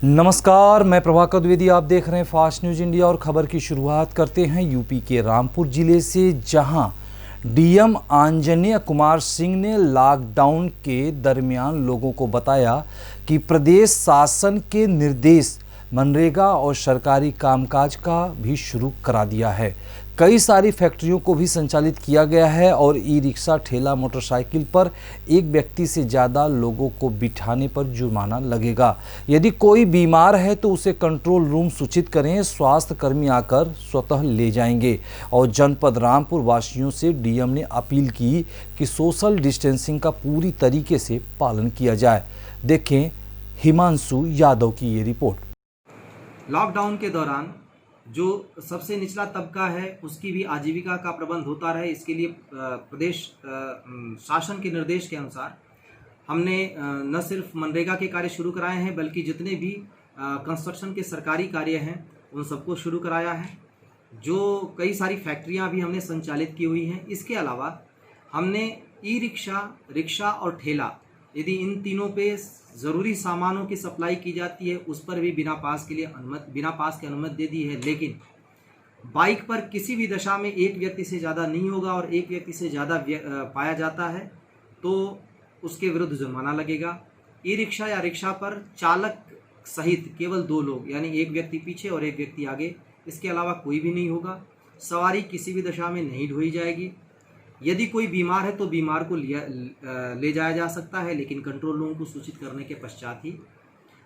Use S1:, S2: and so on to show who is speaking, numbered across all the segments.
S1: नमस्कार, मैं प्रभाकर द्विवेदी। आप देख रहे हैं फास्ट न्यूज इंडिया और खबर की शुरुआत करते हैं यूपी के रामपुर जिले से, जहां डीएम आंजनेय कुमार सिंह ने लॉकडाउन के दरमियान लोगों को बताया कि प्रदेश शासन के निर्देश मनरेगा और सरकारी कामकाज का भी शुरू करा दिया है। कई सारी फैक्ट्रियों को भी संचालित किया गया है और ई रिक्शा, ठेला, मोटरसाइकिल पर एक व्यक्ति से ज़्यादा लोगों को बिठाने पर जुर्माना लगेगा। यदि कोई बीमार है तो उसे कंट्रोल रूम सूचित करें, स्वास्थ्य कर्मी आकर स्वतः ले जाएंगे। और जनपद रामपुर वासियों से डीएम ने अपील की कि सोशल डिस्टेंसिंग का पूरी तरीके से पालन किया जाए। देखें हिमांशु यादव की ये रिपोर्ट।
S2: लॉकडाउन के दौरान जो सबसे निचला तबका है उसकी भी आजीविका का प्रबंध होता रहे, इसके लिए प्रदेश शासन के निर्देश के अनुसार हमने न सिर्फ मनरेगा के कार्य शुरू कराए हैं बल्कि जितने भी कंस्ट्रक्शन के सरकारी कार्य हैं उन सबको शुरू कराया है। जो कई सारी फैक्ट्रियां भी हमने संचालित की हुई हैं। इसके अलावा हमने ई रिक्शा, रिक्शा और ठेला, यदि इन तीनों पे ज़रूरी सामानों की सप्लाई की जाती है उस पर भी बिना पास के अनुमति दे दी है। लेकिन बाइक पर किसी भी दशा में एक व्यक्ति से ज़्यादा नहीं होगा और एक व्यक्ति से ज़्यादा पाया जाता है तो उसके विरुद्ध जुर्माना लगेगा। ई रिक्शा या रिक्शा पर चालक सहित केवल 2 लोग, यानी एक व्यक्ति पीछे और एक व्यक्ति आगे, इसके अलावा कोई भी नहीं होगा। सवारी किसी भी दशा में नहीं ढोई जाएगी। यदि कोई बीमार है तो बीमार को ले जाया जा सकता है, लेकिन कंट्रोल रूम को सूचित करने के पश्चात ही।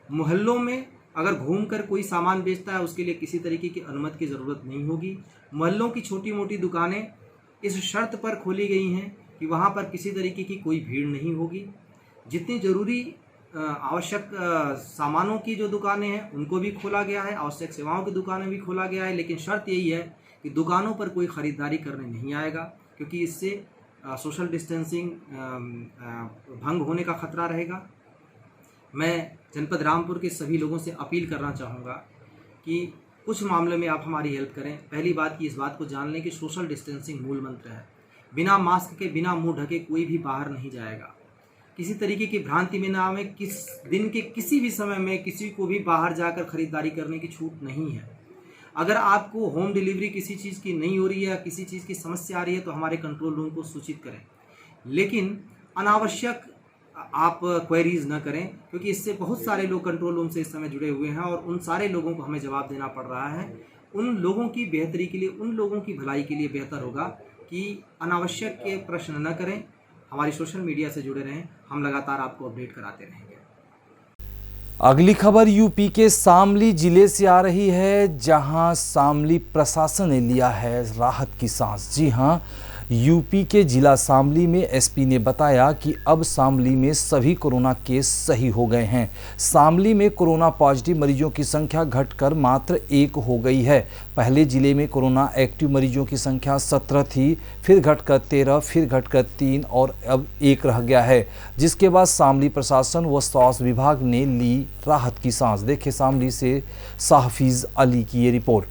S2: मोहल्लों में अगर घूमकर कोई सामान बेचता है उसके लिए किसी तरीके की अनुमति की ज़रूरत नहीं होगी। मोहल्लों की छोटी मोटी दुकानें इस शर्त पर खोली गई हैं कि वहाँ पर किसी तरीके की कोई भीड़ नहीं होगी। जितनी ज़रूरी आवश्यक सामानों की जो दुकानें हैं उनको भी खोला गया है, आवश्यक सेवाओं की दुकानें भी खोला गया है, लेकिन शर्त यही है कि दुकानों पर कोई ख़रीदारी करने नहीं आएगा, क्योंकि इससे सोशल डिस्टेंसिंग भंग होने का खतरा रहेगा। मैं जनपद रामपुर के सभी लोगों से अपील करना चाहूँगा कि कुछ मामले में आप हमारी हेल्प करें। पहली बात कि इस बात को जान लें कि सोशल डिस्टेंसिंग मूल मंत्र है। बिना मास्क के, बिना मुंह ढके कोई भी बाहर नहीं जाएगा। किसी तरीके की भ्रांति में ना आवे। किस दिन के किसी भी समय में किसी को भी बाहर जाकर खरीदारी करने की छूट नहीं है। अगर आपको होम डिलीवरी किसी चीज़ की नहीं हो रही है या किसी चीज़ की समस्या आ रही है तो हमारे कंट्रोल रूम को सूचित करें, लेकिन अनावश्यक आप क्वेरीज न करें, क्योंकि इससे बहुत सारे लोग कंट्रोल रूम से इस समय जुड़े हुए हैं और उन सारे लोगों को हमें जवाब देना पड़ रहा है। उन लोगों की बेहतरी के लिए, उन लोगों की भलाई के लिए बेहतर होगा कि अनावश्यक के प्रश्न न करें। हमारी सोशल मीडिया से जुड़े रहें, हम लगातार आपको अपडेट कराते रहेंगे।
S1: अगली खबर यूपी के शामली जिले से आ रही है, जहां शामली प्रशासन ने लिया है राहत की सांस। जी हां, यूपी के जिला शामली में एसपी ने बताया कि अब शामली में सभी कोरोना केस सही हो गए हैं। शामली में कोरोना पॉजिटिव मरीजों की संख्या घटकर मात्र 1 हो गई है। पहले जिले में कोरोना एक्टिव मरीजों की संख्या 17 थी, फिर घटकर 13, फिर घटकर 3 और अब 1 रह गया है, जिसके बाद शामली प्रशासन व स्वास्थ्य विभाग ने ली राहत की सांस। देखिए शामली से साहफिज अली की ये रिपोर्ट।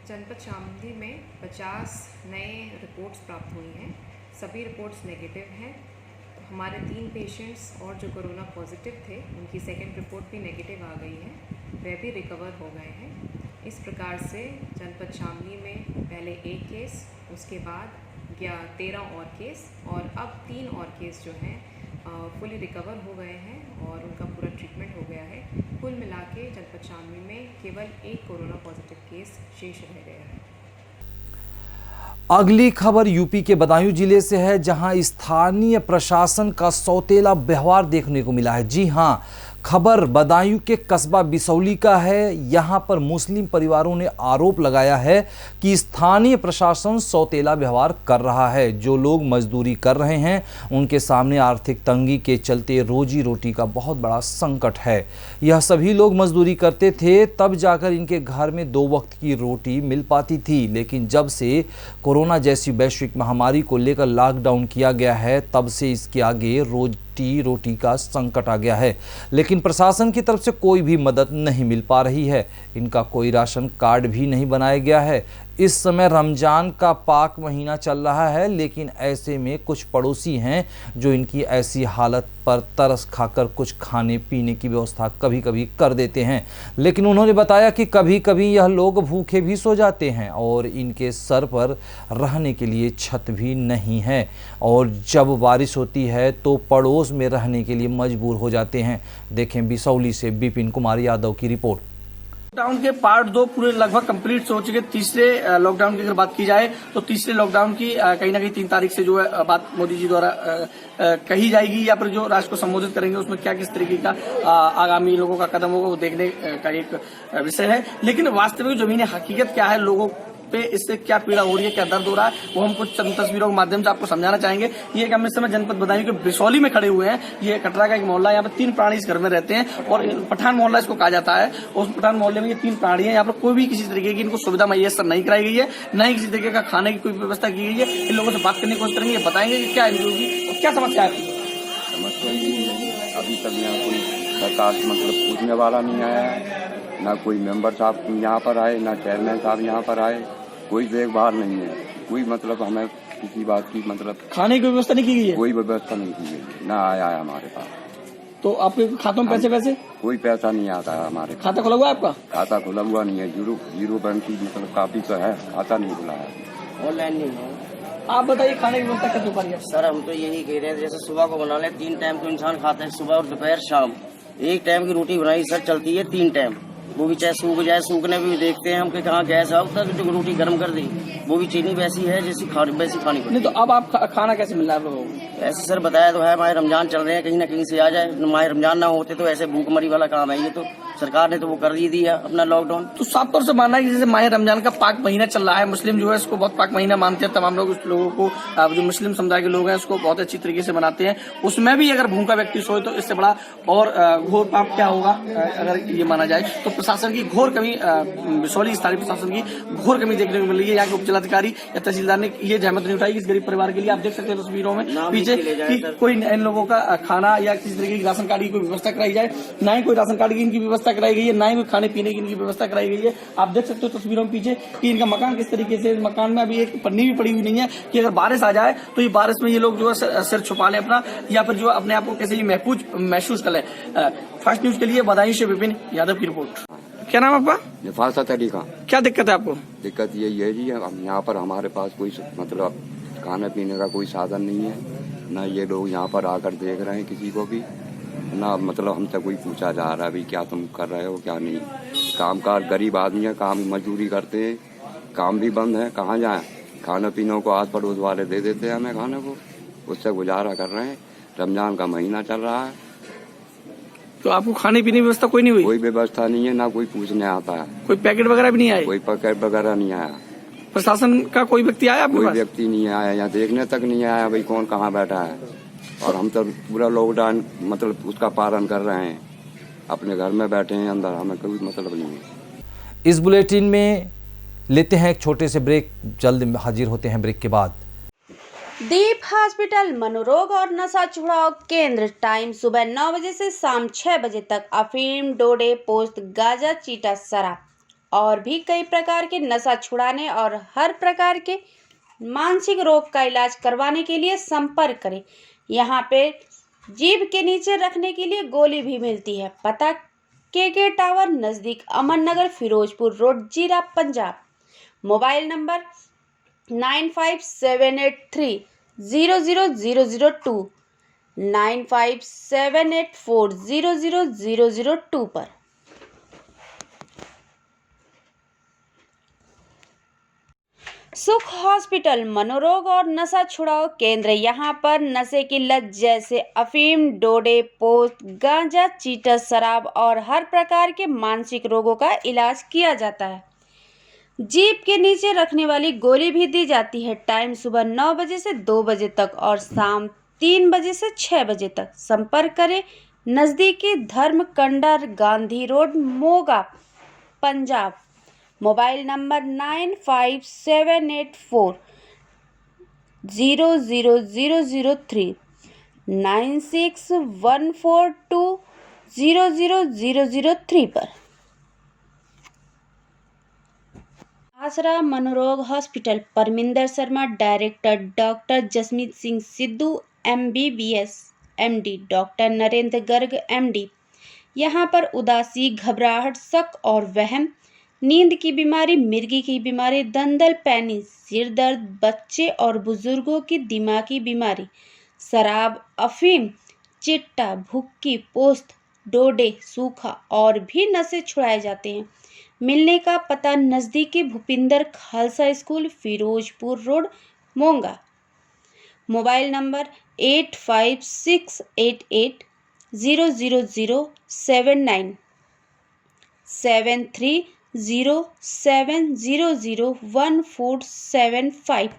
S3: जनपद शामली में 50 नए रिपोर्ट्स प्राप्त हुई हैं। सभी रिपोर्ट्स नेगेटिव हैं। हमारे 3 पेशेंट्स और जो कोरोना पॉजिटिव थे उनकी सेकेंड रिपोर्ट भी नेगेटिव आ गई है, वह भी रिकवर हो गए हैं। इस प्रकार से जनपद शामली में पहले 1 केस, उसके बाद 13 और केस और अब 3 और केस जो हैं फुली रिकवर हो गए हैं और उनका पूरा ट्रीटमेंट हो गया है। कुल मिला के जनपद शामली में केवल 1 कोरोना पॉजिटिव केस शेष रह गया है।
S1: अगली खबर यूपी के बदायूं जिले से है, जहां स्थानीय प्रशासन का सौतेला व्यवहार देखने को मिला है। जी हां, खबर बदायूं के कस्बा बिसौली का है। यहां पर मुस्लिम परिवारों ने आरोप लगाया है कि स्थानीय प्रशासन सौतेला व्यवहार कर रहा है। जो लोग मजदूरी कर रहे हैं उनके सामने आर्थिक तंगी के चलते रोजी रोटी का बहुत बड़ा संकट है। यह सभी लोग मजदूरी करते थे, तब जाकर इनके घर में 2 वक्त की रोटी मिल पाती थी, लेकिन जब से कोरोना जैसी वैश्विक महामारी को लेकर लॉकडाउन किया गया है तब से इसके आगे रोटी का संकट आ गया है। लेकिन प्रशासन की तरफ से कोई भी मदद नहीं मिल पा रही है। इनका कोई राशन कार्ड भी नहीं बनाया गया है। इस समय रमज़ान का पाक महीना चल रहा है, लेकिन ऐसे में कुछ पड़ोसी हैं जो इनकी ऐसी हालत पर तरस खाकर कुछ खाने पीने की व्यवस्था कभी कभी कर देते हैं। लेकिन उन्होंने बताया कि कभी कभी यह लोग भूखे भी सो जाते हैं और इनके सर पर रहने के लिए छत भी नहीं है, और जब बारिश होती है तो पड़ोस में रहने के लिए मजबूर हो जाते हैं। देखें बिसौली से विपिन कुमार यादव की रिपोर्ट।
S4: लॉकडाउन के पार्ट 2 पूरे लगभग कंप्लीट हो चुके। तीसरे लॉकडाउन की अगर बात की जाए तो तीसरे लॉकडाउन की कहीं ना कहीं 3 तारीख से जो है बात मोदी जी द्वारा कही जाएगी, या फिर जो राष्ट्र को संबोधित करेंगे उसमें क्या किस तरीके का आगामी लोगों का कदम होगा वो देखने का एक विषय है। लेकिन वास्तविक जमीनी हकीकत क्या है, लोगों पे इससे क्या पीड़ा हो रही है, क्या दर्द हो रहा है, वो हम कुछ चंद तस्वीरों के माध्यम से आपको समझाना चाहेंगे। ये हम इस समय जनपद बदायूं के बिसौली में खड़े हुए हैं। ये कटरा का एक मोहल्ला है, यहाँ पे 3 प्राणी इस घर में रहते हैं और पठान मोहल्ला इसको कहा जाता है। उस पठान मोहल्ले में ये 3 प्राणी है। यहाँ पर कोई भी किसी तरीके की इनको सुविधा मैसर नहीं कराई गई है, न ही किसी तरीके का खाने की कोई व्यवस्था की गई है। इन लोगों से बात करने की कोशिश करेंगे, बताएंगे कि क्या इनकी और क्या समस्या है।
S5: समस्या ये है अभी तक यहाँ कोई सरकार मतलब पूछने वाला नहीं आया है, ना कोई मेंबर साहब यहाँ पर आए, ना चेयरमैन साहब यहाँ पर आए, कोई देखभाल नहीं है, कोई मतलब हमें किसी बात की मतलब
S4: खाने की व्यवस्था नहीं की गई है,
S5: कोई व्यवस्था नहीं की गई, ना आया है हमारे पास।
S4: तो आपके खातों में पैसे
S5: कोई पैसा नहीं आता है हमारे।
S4: खाता खुला हुआ है आपका?
S5: खाता खुला हुआ नहीं है, जीरो बैंक की मतलब काफी तो है, खाता नहीं खुला है,
S4: ऑनलाइन नहीं है। आप बताइए खाने की व्यवस्था कैसे हो पा रही है?
S6: सर हम तो यही कह रहे हैं, जैसे सुबह को बना ले 3 टाइम को इंसान खाता है, सुबह और दोपहर शाम। 1 टाइम की रोटी बनाई सर चलती है 3 टाइम, वो भी चाहे सूख जाए, सूखने भी देखते हैं हम कि कहाँ गैस आओ तक तो रोटी गर्म कर दी, वो भी चीनी वैसी है जैसी वैसी खानी पड़ती।
S4: नहीं तो अब आप खाना कैसे मिल रहा है आप लोगों को?
S6: ऐसे सर बताया तो है, माह रमजान चल रहे हैं, कहीं ना कहीं से आ जाए। माह रमजान ना होते तो ऐसे भूखमरी वाला काम है। ये तो सरकार ने तो वो कर ही दिया अपना लॉकडाउन।
S4: तो साफ तौर से मानना है कि जैसे माह रमजान का पाक महीना चल रहा है, मुस्लिम जो है इसको बहुत पाक महीना मानते हैं, तमाम लोग उस लोगों को जो मुस्लिम समुदाय के लोग हैं उसको बहुत अच्छी तरीके से मनाते हैं। उसमें भी अगर भूखा व्यक्ति सोए तो इससे बड़ा और घोर पाप क्या होगा अगर ये माना जाए। तो प्रशासन की घोर कमी, बिसौली स्थानीय प्रशासन की घोर कमी देखने को मिल रही है। यहाँ के उपजिलाधिकारी या तहसीलदार ने ये जहमत नहीं उठाई इस गरीब परिवार के लिए। आप देख सकते हैं तस्वीरों में पीछे कि कोई इन लोगों का खाना या किसी तरीके की राशन कार्ड की कोई व्यवस्था कराई जाए, ना ही कोई राशन कार्ड की इनकी व्यवस्था कराई गई है, ना ही कोई खाने पीने की इनकी व्यवस्था कराई गई है। आप देख सकते हो तस्वीरों में पीछे कि इनका मकान किस तरीके से, मकान में अभी एक पन्नी भी पड़ी हुई नहीं है कि अगर बारिश आ जाए तो ये बारिश में ये लोग जो है सिर छुपा लें अपना, या फिर जो अपने आप को कैसे महसूस कर लें। फास्ट न्यूज के लिए बदायूं से विपिन यादव की रिपोर्ट। क्या नाम आपका?
S5: निफासत अली खां।
S4: क्या दिक्कत है आपको?
S5: दिक्कत यही है जी, हम यहाँ पर हमारे पास कोई मतलब खाने पीने का कोई साधन नहीं है, ना ये लोग यहाँ पर आकर देख रहे हैं किसी को भी, ना मतलब हमसे कोई पूछा जा रहा है भी क्या तुम कर रहे हो क्या नहीं। कामकाज गरीब आदमी है, काम मजदूरी करते हैं, काम भी बंद है, कहाँ जाए। खाने पीने को आस पड़ोस वाले दे देते हैं हमें खाने को, उससे गुजारा कर रहे हैं। रमजान का महीना चल रहा है।
S4: तो आपको खाने पीने की व्यवस्था कोई नहीं हुई?
S5: कोई व्यवस्था नहीं है, ना कोई पूछने आता है,
S4: कोई पैकेट वगैरह भी नहीं आए?
S5: कोई पैकेट वगैरह नहीं आया।
S4: प्रशासन का कोई व्यक्ति आया आपके
S5: कोई
S4: पास?
S5: व्यक्ति नहीं आया, यहाँ देखने तक नहीं आया भाई कौन कहाँ बैठा है। और हम तो पूरा लॉकडाउन मतलब उसका पालन कर रहे हैं, अपने घर में बैठे हैं अंदर, हमें कोई मतलब नहीं है।
S1: इस बुलेटिन में लेते हैं एक छोटे से ब्रेक, जल्द हाजिर होते हैं ब्रेक के बाद।
S7: दीप हॉस्पिटल मनोरोग और नशा छुड़ाओ केंद्र। टाइम सुबह 9 बजे से शाम 6 बजे तक। अफीम, डोडे, पोस्त, गांजा, चीटा, शराब और भी कई प्रकार के नशा छुड़ाने और हर प्रकार के मानसिक रोग का इलाज करवाने के लिए संपर्क करें। यहाँ पे जीभ के नीचे रखने के लिए गोली भी मिलती है। पता के टावर नज़दीक अमन नगर, फिरोजपुर रोड, जीरा, पंजाब। मोबाइल नंबर 9578300002 9578400002 पर। सुख हॉस्पिटल मनोरोग और नशा छुड़ाओ केंद्र। यहाँ पर नशे की लत जैसे अफीम, डोडे, पोस्त, गांजा, चीटा, शराब और हर प्रकार के मानसिक रोगों का इलाज किया जाता है। जीभ के नीचे रखने वाली गोली भी दी जाती है। टाइम सुबह 9 बजे से 2 बजे तक और शाम 3 बजे से 6 बजे तक। संपर्क करें नज़दीकी धर्म कंडर, Gandhi road, Moga, Punjab. Mobile number 9578400003 9614200003 पर। आसरा मनोरोग hospital Parminder Sharma director, doctor Jasmeet Singh Sidhu MBBS MD, doctor Narendra Garg MD। यहाँ पर उदासी, घबराहट, शक और वहम, नींद की बीमारी, मिर्गी की बीमारी, दंदल, पैनी, सिर दर्द, बच्चे और बुजुर्गों की दिमागी बीमारी, शराब, अफीम, चिट्टा, भुक्की, पोस्त, डोडे, सूखा और भी नशे छुड़ाए जाते हैं। मिलने का पता नज़दीकी Bhupinder Khalsa school, Ferozepur road, Moga. Mobile number 8568800079 7307001475।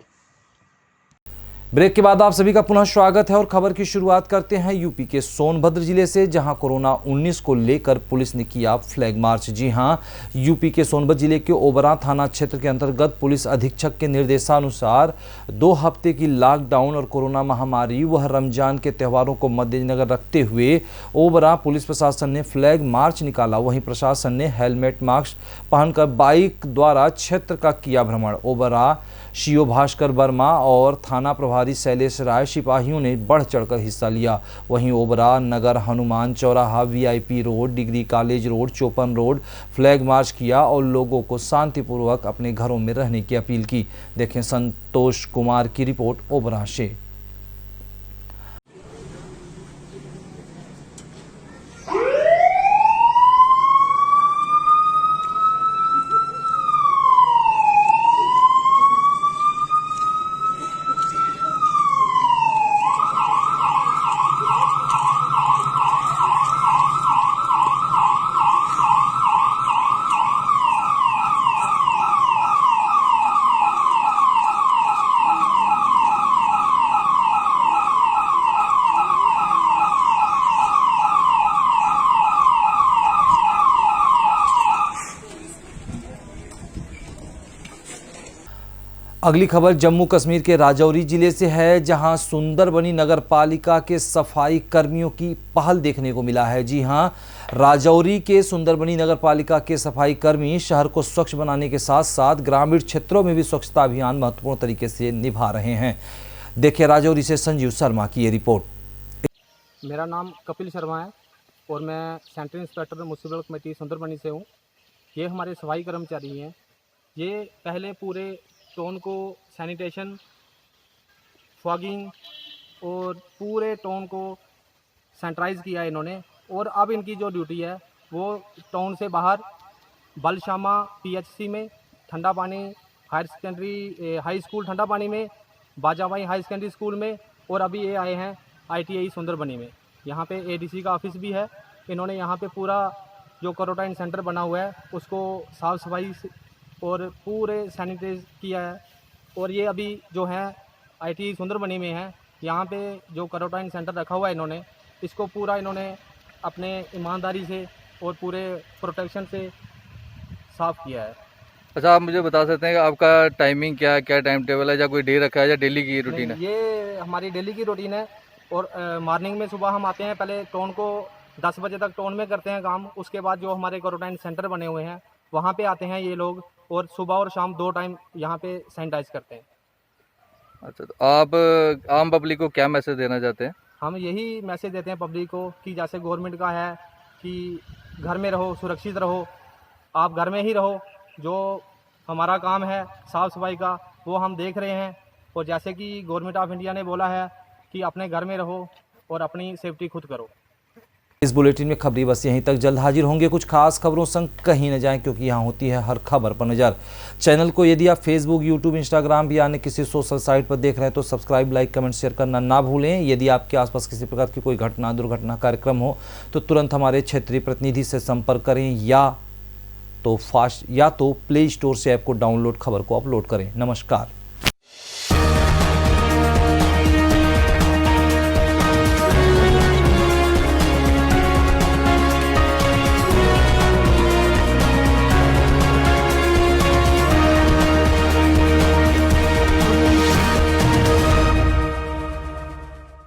S1: Break के बाद आप सभी का पुनः स्वागत है और खबर की शुरुआत करते हैं यूपी के सोनभद्र जिले से, जहां कोरोना 19 को लेकर पुलिस ने किया फ्लैग मार्च। जी हां, यूपी के सोनभद्र जिले के ओबरा थाना क्षेत्र के अंतर्गत पुलिस अधीक्षक के निर्देशानुसार 2 हफ्ते की लॉकडाउन और कोरोना महामारी व रमजान के त्योहारों को मद्देनजर रखते हुए ओबरा पुलिस प्रशासन ने फ्लैग मार्च निकाला। वहीं प्रशासन ने हेलमेट, मास्क पहनकर बाइक द्वारा क्षेत्र का किया भ्रमण। ओबरा सीओ भास्कर वर्मा और थाना प्रभारी शैलेश राय सिपाहियों ने बढ़ चढ़कर हिस्सा लिया। वहीं ओबरा नगर, हनुमान चौराहा, VIP road, degree college road, चौपन रोड फ्लैग मार्च किया और लोगों को शांतिपूर्वक अपने घरों में रहने की अपील की। देखें संतोष कुमार की रिपोर्ट ओबरा से। अगली खबर जम्मू कश्मीर के राजौरी जिले से है, जहां सुंदरबनी नगर पालिका के सफाई कर्मियों की पहल देखने को मिला है। जी हां, राजौरी के सुंदरबनी नगर पालिका के सफाई कर्मी शहर को स्वच्छ बनाने के साथ साथ ग्रामीण क्षेत्रों में भी स्वच्छता अभियान महत्वपूर्ण तरीके से निभा रहे हैं। देखिए राजौरी से संजीव शर्मा की ये रिपोर्ट।
S8: मेरा नाम कपिल शर्मा है और मैं central inspector municipal committee Sundarbani से हूँ। ये हमारे सफाई कर्मचारी हैं। ये पहले पूरे टाउन को सैनिटेशन, फॉगिंग और पूरे टाउन को सैनिटाइज किया है इन्होंने। और अब इनकी जो ड्यूटी है वो टाउन से बाहर बलशामा PHC में, ठंडा पानी हाई स्कूल ठंडा पानी में, बाजाबाई हाई सेकेंडरी स्कूल में, और अभी ये आए हैं ITI सुंदरबनी में। यहाँ पे ADC का ऑफिस भी है। इन्होंने यहाँ पे पूरा जो क्वारंटाइन सेंटर बना हुआ है उसको साफ़ सफाई और पूरे सैनिटाइज किया है। और ये अभी जो है ITI सुंदरबनी में है, यहाँ पे जो क्वारंटाइन सेंटर रखा हुआ है इन्होंने, इसको पूरा इन्होंने अपने ईमानदारी से और पूरे प्रोटेक्शन से साफ़ किया है।
S9: अच्छा, आप मुझे बता सकते हैं कि आपका टाइमिंग क्या है, क्या टाइम टेबल है, या कोई डे रखा है या डेली की रूटीन है?
S8: ये हमारी डेली की रूटीन है। और मॉर्निंग में सुबह हम आते हैं, पहले टाउन को 10 बजे तक टाउन में करते हैं काम। उसके बाद जो हमारे क्वारंटाइन सेंटर बने हुए हैं वहाँ पे आते हैं ये लोग, और सुबह और शाम 2 टाइम यहाँ पे सैनिटाइज करते हैं।
S9: अच्छा, तो आप आम पब्लिक को क्या मैसेज देना चाहते हैं?
S8: हम यही मैसेज देते हैं पब्लिक को कि जैसे गवर्नमेंट का है कि घर में रहो, सुरक्षित रहो, आप घर में ही रहो। जो हमारा काम है साफ़ सफाई का वो हम देख रहे हैं। और जैसे कि गवर्नमेंट ऑफ इंडिया ने बोला है कि अपने घर में रहो और अपनी सेफ्टी खुद करो।
S1: इस बुलेटिन में खबरी बस यहीं तक। जल्द हाजिर होंगे कुछ खास खबरों संग। कहीं न जाएं, क्योंकि यहाँ होती है हर खबर पर नज़र। चैनल को यदि आप फेसबुक, यूट्यूब, इंस्टाग्राम या अन्य किसी सोशल साइट पर देख रहे हैं तो सब्सक्राइब, लाइक, कमेंट, शेयर करना ना भूलें। यदि आपके आसपास किसी प्रकार की कोई घटना, दुर्घटना, कार्यक्रम हो तो तुरंत हमारे क्षेत्रीय प्रतिनिधि से संपर्क करें, या तो प्ले स्टोर से ऐप को डाउनलोड खबर को अपलोड करें। नमस्कार।